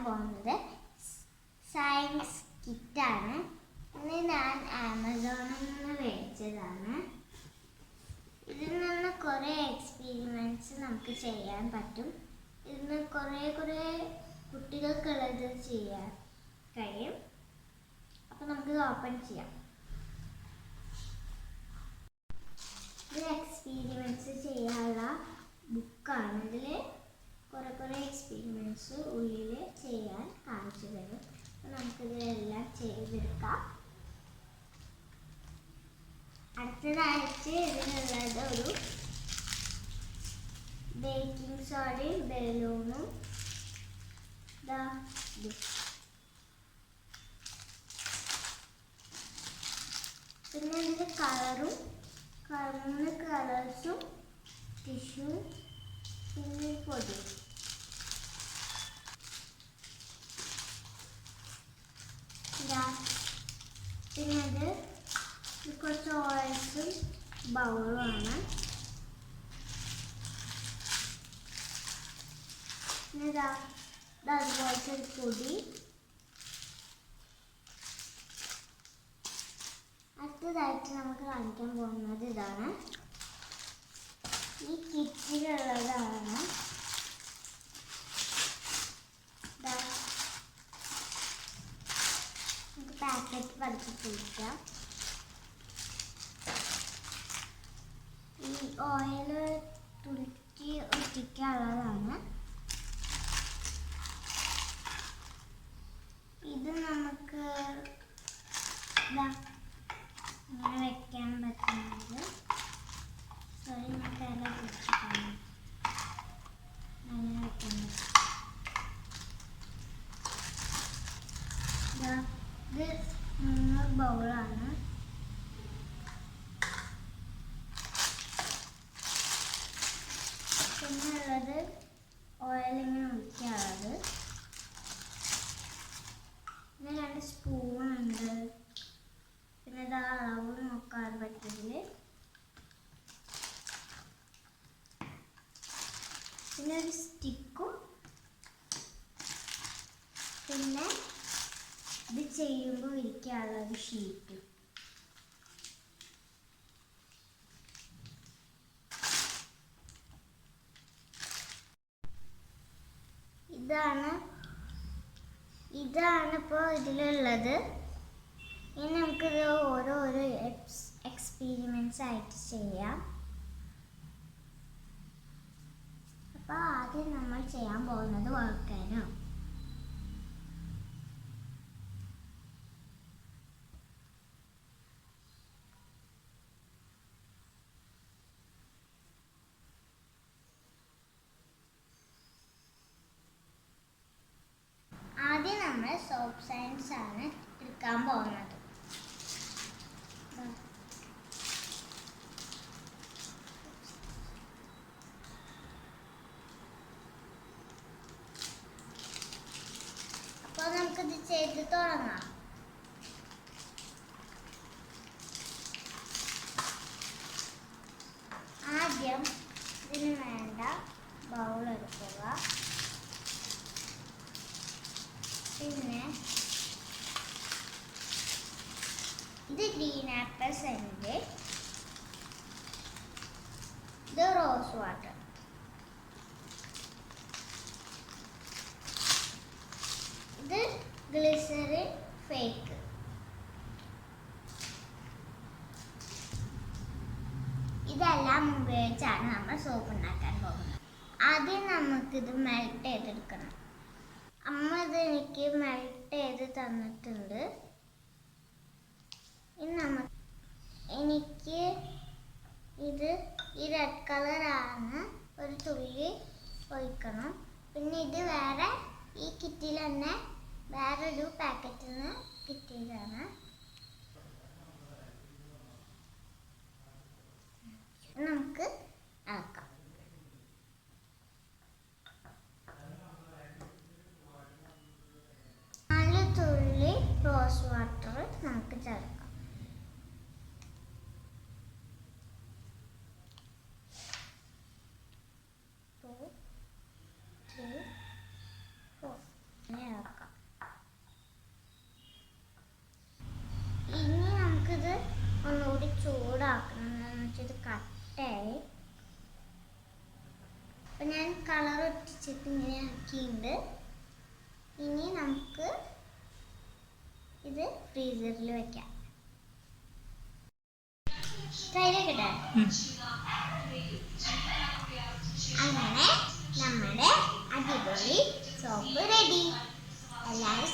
പോകുന്നത് സയൻസ് കിറ്റാണ്. ഇത് ഞാൻ ആമസോണിൽ നിന്ന് മേടിച്ചതാണ്. ഇതിൽ നിന്ന് കുറേ എക്സ്പെരിമെൻറ്റ്സ് നമുക്ക് ചെയ്യാൻ പറ്റും. ഇതിന് കുറേ കുട്ടികൾക്കുള്ളത് ചെയ്യാൻ കഴിയും. അപ്പോൾ നമുക്കിത് ഓപ്പൺ ചെയ്യാം. ഇത് എക്സ്പെരിമെൻറ്റ്സ് ചെയ്യാനുള്ള ബുക്കാണ്. ഇതിൽ കുറേ എക്സ്പെരിമെൻറ്റ്സ് ഉള്ളിൽ ചെയ്യാൻ കാണിച്ചു തരും. അപ്പോൾ നമുക്കിതെല്ലാം ചെയ്തെടുക്കാം. അടുത്തതായിട്ട് ഇതിനുള്ളത് ഒരു ബേക്കിംഗ് സോഡയും ബലൂണും പിന്നെ ഇതിൽ കളറും 3 കളേഴ്സും ടിഷ്യൂ പിന്നെ പൊടി. പിന്നെ ഇത് കുറച്ച് ഓയിൽസും ബൗളുമാണ്. പിന്നെ അതുപോലത്തെ ഒരു പൊടി. അടുത്തതായിട്ട് നമുക്ക് കാണിക്കാൻ പോകുന്നത് ഇതാണ്. ഈ കിറ്റിലുള്ളതാണ്. നമുക്ക് പാക്കറ്റ് പതിപ്പിക്കാം. ഈ ഓയിൽ തുരുത്തി ഒട്ടിക്കാനുള്ളതാണ്. ഇത് നമുക്ക് ഇങ്ങനെ വെക്കാൻ പറ്റുന്നത്. സോറി, നമുക്ക് എല്ലാം പിടിച്ചിട്ടാണ് അങ്ങനെ വെക്കാൻ പറ്റും. ഇത് 3 ബൗളാണ്. പിന്നെ ഉള്ളത് ഓയിലിങ്ങനെ ഒഴിക്കാനുള്ളത്. പിന്നെ 2 സ്പൂണുണ്ട്. പിന്നെ ഇത് അളവ് നോക്കാൻ പറ്റില്ല. പിന്നെ ഒരു സ്റ്റിക്കും. പിന്നെ ഇത് ചെയ്യുമ്പോൾ ഇരിക്കാനുള്ള ഒരു ഷീറ്റും. ഇതാണ് ഇപ്പോൾ ഇതിലുള്ളത്. ഇനി നമുക്കിത് ഓരോരോ എക്സ്പെരിമെൻറ്റ്സ് ആയിട്ട് ചെയ്യാം. അപ്പോൾ ആദ്യം നമ്മൾ ചെയ്യാൻ പോകുന്നത് വോൾക്കാനോ. ആദ്യം നമ്മൾ സോപ്പ് സയൻസ് ആണ് എടുക്കാൻ പോകുന്നത്. അപ്പോൾ നമുക്കിത് ചെയ്ത് തുടങ്ങാം. ആദ്യം ഇതിന് വേണ്ട ബൗൾ എടുക്കുക. പിന്നെ ഇത് ഗ്രീൻ ആപ്പിൾ സെന്റ്, ഇത് റോസ് വാട്ടർ, ഇത് ഗ്ലിസറിൻ ഫേക്ക്. ഇതെല്ലാം ഉപയോഗിച്ചാണ് നമ്മൾ സോപ്പ് ഉണ്ടാക്കാൻ പോകുന്നത്. ആദ്യം നമുക്കിത് മെൽറ്റ് ചെയ്തെടുക്കണം. അമ്മ ഇത് എനിക്ക് മെൽറ്റ് ചെയ്ത് തന്നിട്ടുണ്ട്. എനിക്ക് ഇത് ഈ റെഡ് കളറാണ്. ഒരു തുള്ളി ഒഴിക്കണം. പിന്നെ ഇത് വേറെ ഈ കിറ്റിൽ തന്നെ വേറൊരു പാക്കറ്റിൽ നിന്ന് കിട്ടിയതാണ്. നമുക്ക് ഇളക്കാം. റോസ് വാട്ടർ നമുക്ക് ചേർക്കാം. ഒട്ടിച്ചിട്ട് ഇങ്ങനെ ആക്കിയിട്ടുണ്ട്. ഇനി നമുക്ക് ഇത് ഫ്രീസറിൽ വെക്കാം. കയ്യിലേക്കിട്ടെ അങ്ങനെ നമ്മുടെ അടിപൊളി സോപ്പ് റെഡി. എല്ലാവരും